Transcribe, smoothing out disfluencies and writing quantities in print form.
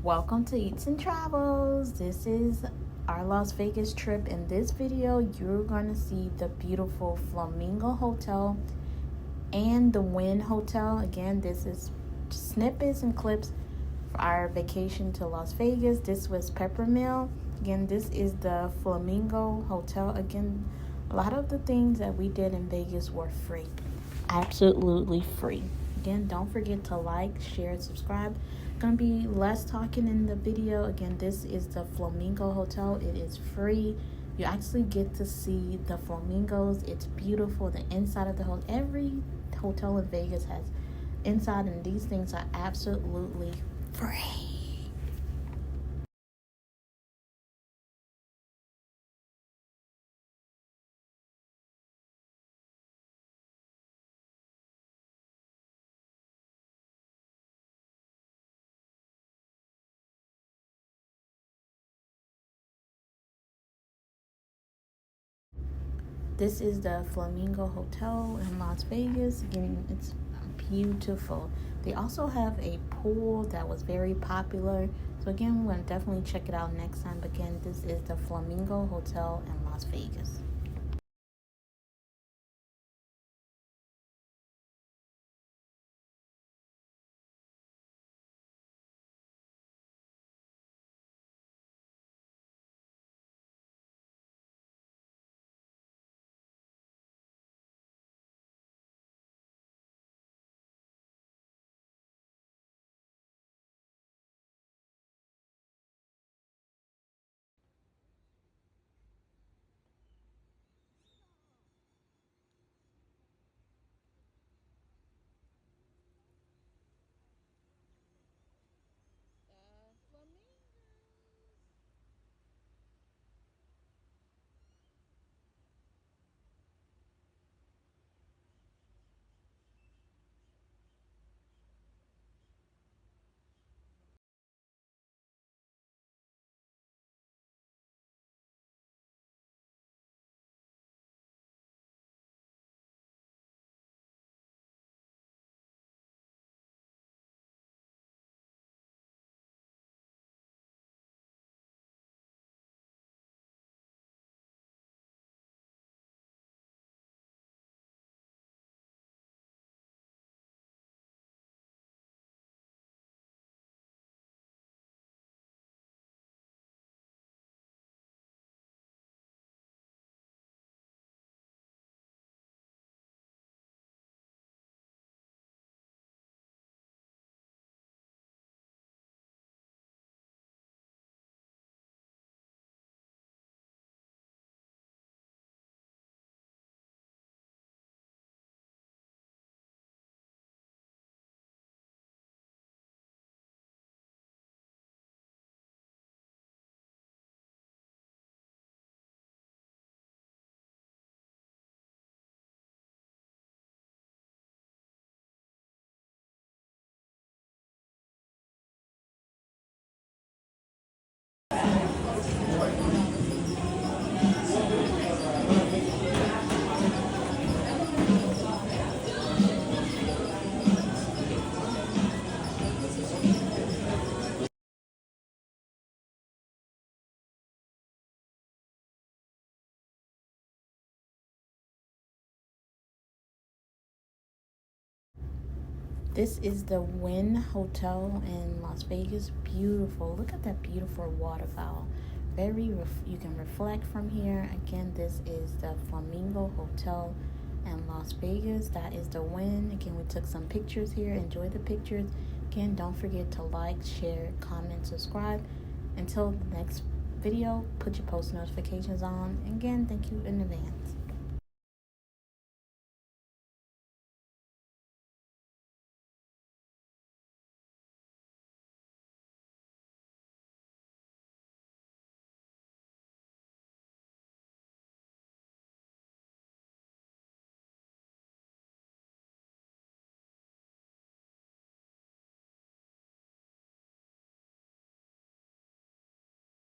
Welcome to Eats and Travels. This is our Las Vegas trip. In this video, you're going to see the beautiful Flamingo Hotel and the Wynn Hotel. Again, this is snippets and clips for our vacation to Las Vegas. This was Peppermill. Again, this is the Flamingo Hotel. Again, a lot of the things that we did in Vegas were free. Absolutely free. Again, don't forget to like, share, and subscribe. Gonna be less talking in the video. Again, this is the Flamingo Hotel. It is free. You actually get to see the flamingos. It's beautiful. The inside of the hotel. Every hotel in Vegas has inside, and these things are absolutely free. This is the Flamingo Hotel in Las Vegas. Again, it's beautiful. They also have a pool that was very popular. So again, we're going to definitely check it out next time. But again, this is the Flamingo Hotel in Las Vegas. This is the Wynn Hotel in Las Vegas. Beautiful. Look at that beautiful waterfowl. You can reflect from here. Again, this is the Flamingo Hotel in Las Vegas. That is the Wynn. Again, we took some pictures here. Enjoy the pictures. Again, don't forget to like, share, comment, subscribe. Until the next video, put your post notifications on. Again, thank you in advance.